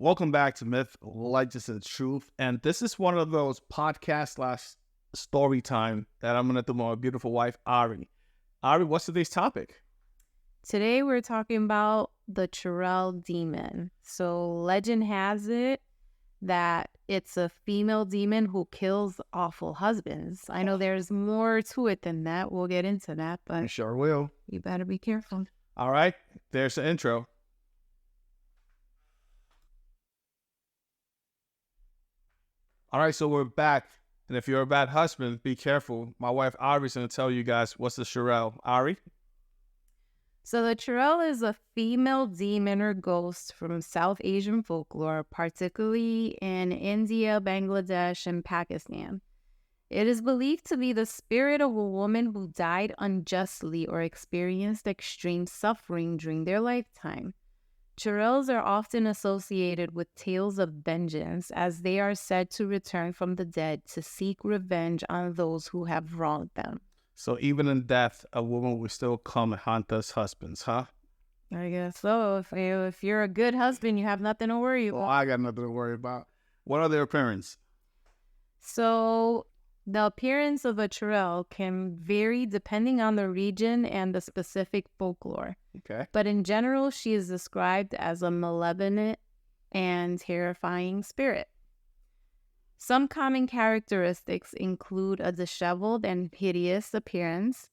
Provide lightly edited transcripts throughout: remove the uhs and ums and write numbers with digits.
Welcome back to Myth, Legends, and Truth. And this is one of those podcast / story time that I'm going to do with my beautiful wife, Ari. Ari, what's today's topic? Today we're talking about the Churel demon. So legend has it that it's a female demon who kills awful husbands. I know there's more to it than that. We'll get into that, I but sure will. you better be careful. All right, there's the intro. All right, so we're back. And if you're a bad husband, be careful. My wife, Ari's going to tell you guys what's the Churel. Ari? So the Churel is a female demon or ghost from South Asian folklore, particularly in India, Bangladesh, and Pakistan. It is believed to be the spirit of a woman who died unjustly or experienced extreme suffering during their lifetime. Churels are often associated with tales of vengeance, as they are said to return from the dead to seek revenge on those who have wronged them. So even in death, a woman will still come and haunt us husbands, huh? I guess so. If you're a good husband, you have nothing to worry about. Well, I got nothing to worry about. What are their appearance? So the appearance of a Churel can vary depending on the region and the specific folklore. Okay. But in general, she is described as a malevolent and terrifying spirit. Some common characteristics include a disheveled and hideous appearance,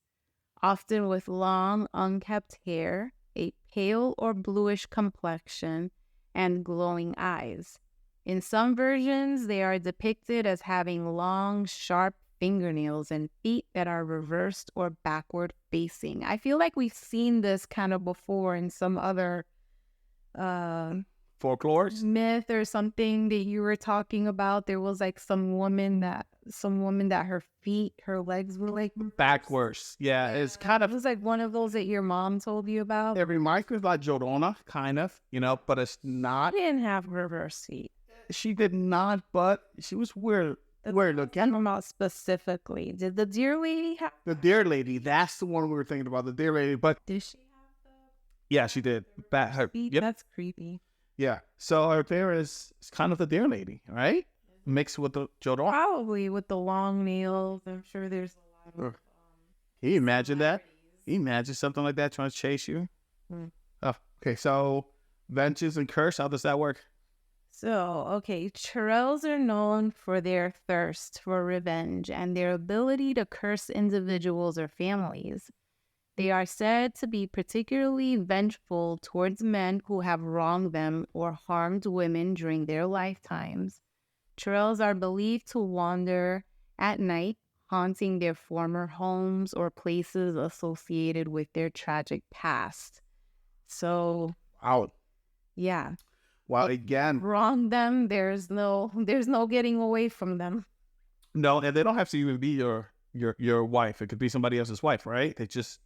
often with long, unkempt hair, a pale or bluish complexion, and glowing eyes. In some versions, they are depicted as having long, sharp fingernails and feet that are reversed or backward facing. I feel like we've seen this kind of before in some other Folklores? myth or something that you were talking about. There was like some woman that her legs were like Backwards. Yeah, it's kind it of, was like one of those that your mom told you about. it reminds me of like Jodona, kind of, but it's I not. didn't have reverse feet. She did not, but she was weird. Weird looking. I'm about specifically. Did the deer lady have? The deer lady, that's the one we were thinking about, the deer lady. But Did she have yeah, she did. Her, feet? yep. That's creepy. Yeah. So her there is kind of the deer lady, right? Mixed with the Jodona. Probably with the long nails. I'm sure there's a lot of. Can you imagine that? Can you imagine something like that trying to chase you? Oh, okay. So vengeance and curse, how does that work? So, okay, Churels are known for their thirst for revenge and their ability to curse individuals or families. They are said to be particularly vengeful towards men who have wronged them or harmed women during their lifetimes. Churels are believed to wander at night, haunting their former homes or places associated with their tragic past. So, Out. yeah. Well, again, Wrong them, there's no getting away from them. no, and they don't have to even be your wife. It could be somebody else's wife, right? They just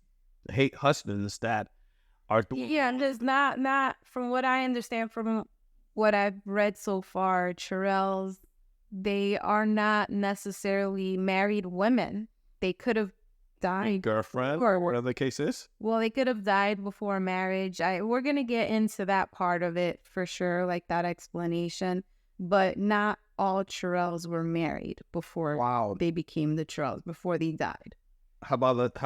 hate husbands that are doing. Yeah, and there's not from what I understand from what I've read so far, Churels, they are not necessarily married women. They could have died. Girlfriend Or- or whatever the case is. Well, they could have died before marriage. We're going to get into that part of it for sure, like that explanation. But not all Churels were married before Wow. they became the Churels, before they died. How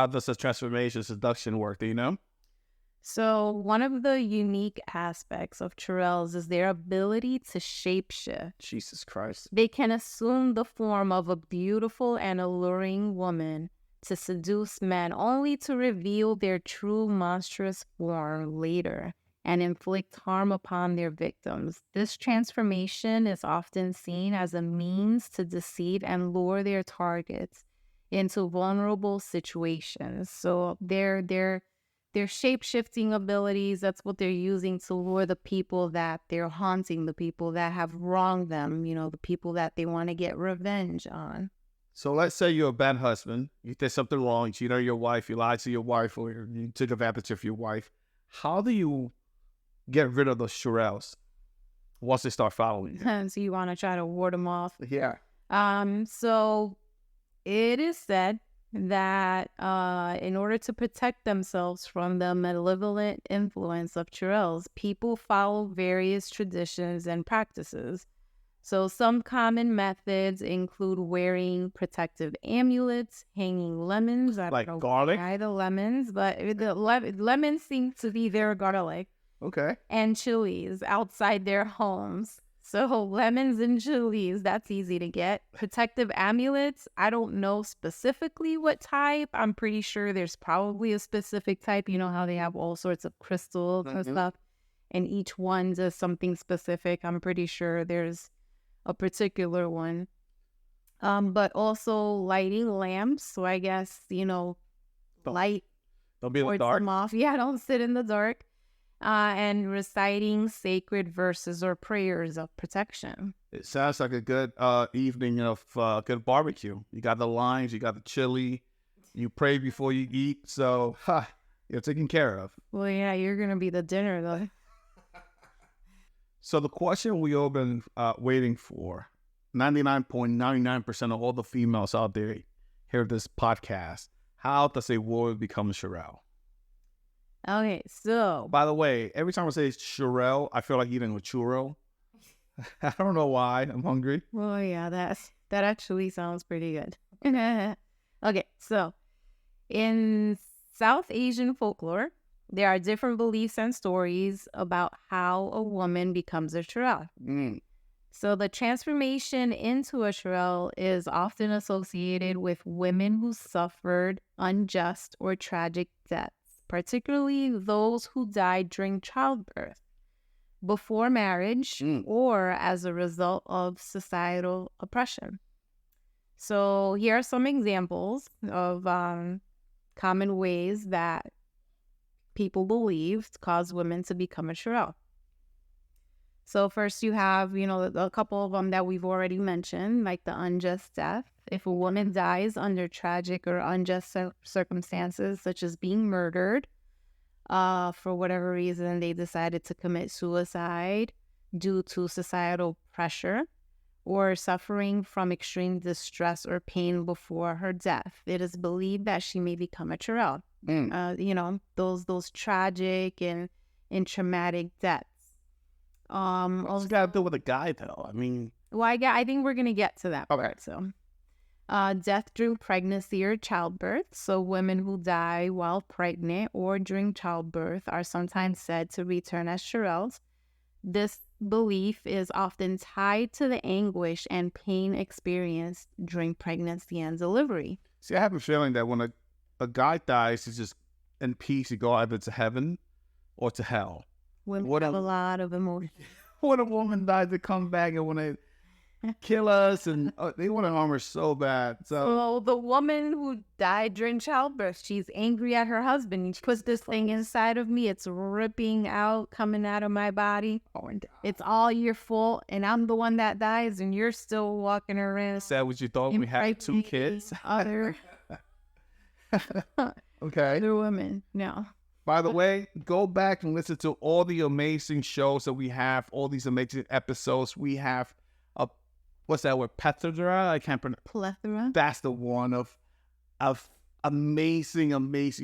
does the transformation seduction work? Do you know? So one of the unique aspects of Churels is their ability to shapeshift. Jesus Christ. They can assume the form of a beautiful and alluring woman to seduce men, only to reveal their true monstrous form later and inflict harm upon their victims. This transformation is often seen as a means to deceive and lure their targets into vulnerable situations. So their shape-shifting abilities, that's what they're using to lure the people that they're haunting, the people that have wronged them, the people that they want to get revenge on. So let's say you're a bad husband. You did something wrong. You cheated on your wife. You lied to your wife, or you took advantage of your wife. How do you get rid of those Churels once they start following you? So you want to try to ward them off. Yeah. So it is said that in order to protect themselves from the malevolent influence of Churels, people follow various traditions and practices. So some common methods include wearing protective amulets, hanging lemons. I Like don't know garlic? why the lemons, but lemons seem to be their garlic. Okay. And chilies outside their homes. So lemons and chilies, that's easy to get. Protective amulets, I don't know specifically what type. I'm pretty sure there's probably a specific type. You know how they have all sorts of crystals and stuff, and each one does something specific. I'm pretty sure there's a particular one. But also lighting lamps. So I guess, light Don't be in the towards dark. them off. Yeah, don't sit in the dark. And reciting sacred verses or prayers of protection. It sounds like a good evening of good barbecue. You got the limes, you got the chili, you pray before you eat, so you're taken care of. Well, yeah, you're going to be the dinner, though. So the question we all been waiting for, 99.99% of all the females out there hear this podcast, how does a woman become a Churel? Okay, so By the way, every time I say Churel, I feel like eating a churro. I don't know why. I'm hungry. well, yeah, that actually sounds pretty good. Okay, so in South Asian folklore, there are different beliefs and stories about how a woman becomes a Churel. So the transformation into a Churel is often associated with women who suffered unjust or tragic deaths, particularly those who died during childbirth, before marriage, or as a result of societal oppression. So here are some examples of common ways that people believed caused women to become a Churel. So first you have, a couple of them that we've already mentioned, like the unjust death. If a woman dies under tragic or unjust circumstances, such as being murdered, for whatever reason, they decided to commit suicide due to societal pressure or suffering from extreme distress or pain before her death, it is believed that she may become a Churel. Those tragic and traumatic deaths. What's got to do with a guy, though? I mean... Well, I think we're going to get to that part, so... death during pregnancy or childbirth. So women who die while pregnant or during childbirth are sometimes said to return as Churels. This belief is often tied to the anguish and pain experienced during pregnancy and delivery. See, I have a feeling that when a guy dies, he's just in peace. He go either to heaven or to hell. Women have a lot of emotion. When a woman dies, they come back and when they kill us, and they want to harm her so bad. So the woman who died during childbirth, she's angry at her husband. She puts this thing inside of me. It's ripping out, coming out of my body. It's all your fault, and I'm the one that dies, and you're still walking around. Is that what you thought? We had 2 kids? Other women, no. By the way, go back and listen to all the amazing shows that we have, all these amazing episodes. We have what's that word? Plethora? I can't pronounce. Plethora. That's the one of amazing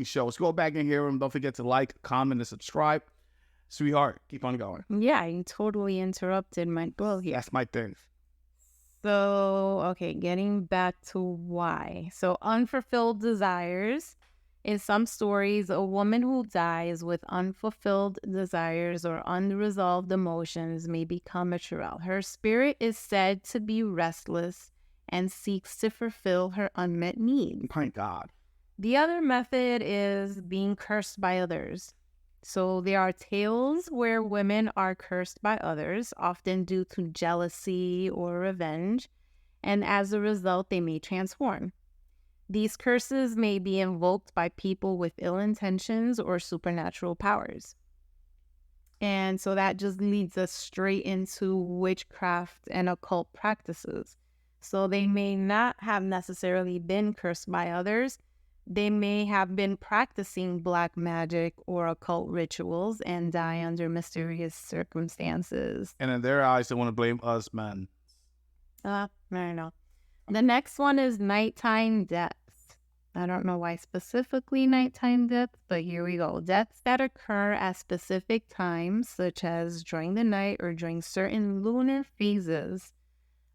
shows. Go back and hear them. Don't forget to like, comment, and subscribe. Sweetheart, keep on going. Yeah, you totally interrupted my book here. That's my thing. So, okay, getting back to why. So, unfulfilled desires. In some stories, a woman who dies with unfulfilled desires or unresolved emotions may become a Churel. Her spirit is said to be restless and seeks to fulfill her unmet needs. Thank God. The other method is being cursed by others. So there are tales where women are cursed by others, often due to jealousy or revenge, and as a result, they may transform. These curses may be invoked by people with ill intentions or supernatural powers. And so that just leads us straight into witchcraft and occult practices. So they may not have necessarily been cursed by others. They may have been practicing black magic or occult rituals and die under mysterious circumstances. And in their eyes, they want to blame us, men. I don't know. The next one is nighttime deaths. I don't know why specifically nighttime deaths, but here we go. Deaths that occur at specific times, such as during the night or during certain lunar phases,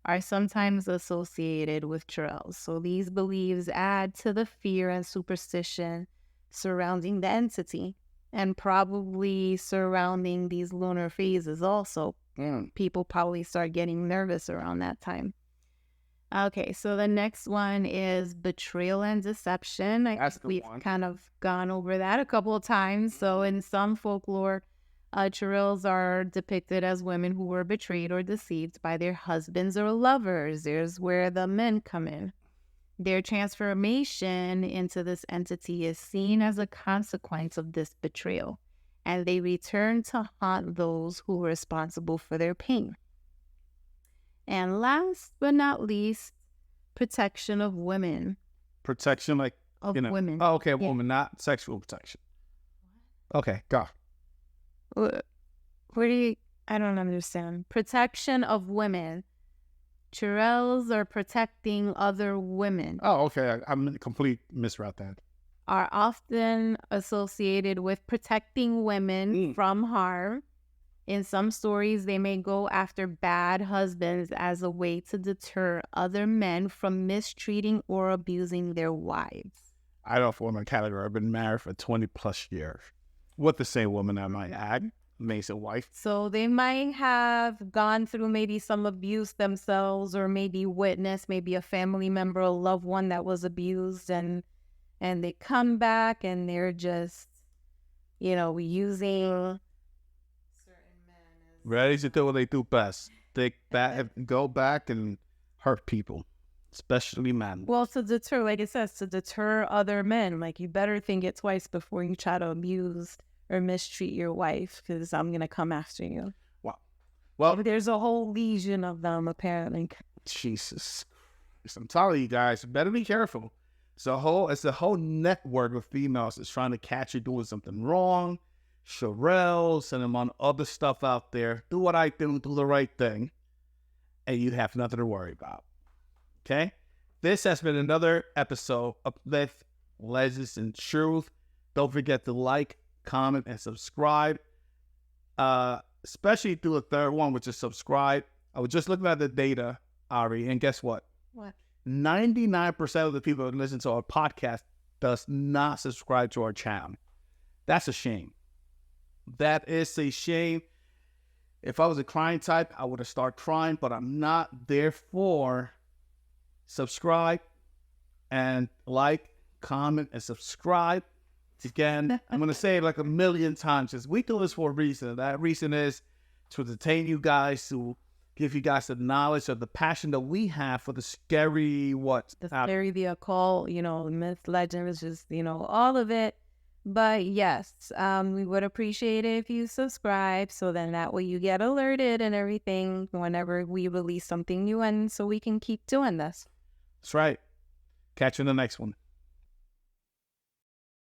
are sometimes associated with Churel. So these beliefs add to the fear and superstition surrounding the entity and probably surrounding these lunar phases also. People probably start getting nervous around that time. Okay, so the next one is betrayal and deception. We've kind of gone over that a couple of times. So in some folklore, Churels are depicted as women who were betrayed or deceived by their husbands or lovers. There's where the men come in. Their transformation into this entity is seen as a consequence of this betrayal, and they return to haunt those who were responsible for their pain. And last but not least, protection of women. Protection, like, of women. Oh, okay, woman, not sexual protection. Okay, go. Where do you... I don't understand. Protection of women. Churels are protecting other women. Oh, okay. I'm in complete misroute then. Are often associated with protecting women from harm. In some stories, they may go after bad husbands as a way to deter other men from mistreating or abusing their wives. I don't fall in my category. I've been married for 20 plus years with the same woman, I might add. Amazing wife. So they might have gone through maybe some abuse themselves, or maybe witnessed maybe a family member, a loved one that was abused, and they come back and they're just, using certain men as ready to do what they do best. They go back and hurt people, especially men. Well, to deter, like it says, to deter other men. Like, you better think it twice before you try to abuse or mistreat your wife, because I'm going to come after you. Wow. Well, there's a whole legion of them, apparently. Jesus. I'm telling you guys, better be careful. It's a whole network of females that's trying to catch you doing something wrong. Churels and them on other stuff out there. Do what I do the right thing, and you have nothing to worry about. Okay? This has been another episode of Uplift, Legends, and Truth. Don't forget to like, comment, and subscribe. Especially do the third one, which is subscribe. I was just looking at the data, Ari, and guess what? What? 99% of the people that listen to our podcast does not subscribe to our channel. That's a shame. That is a shame. If I was a crying type, I would have started crying, but I'm not. Therefore, subscribe and like, comment, and subscribe. Again, I'm going to say it like a million times, because we do this for a reason. That reason is to entertain you guys, to give you guys the knowledge of the passion that we have for the scary, the occult, myth, legends, just, all of it. But yes, we would appreciate it if you subscribe, so then that way you get alerted and everything whenever we release something new, and so we can keep doing this. That's right. Catch you in the next one.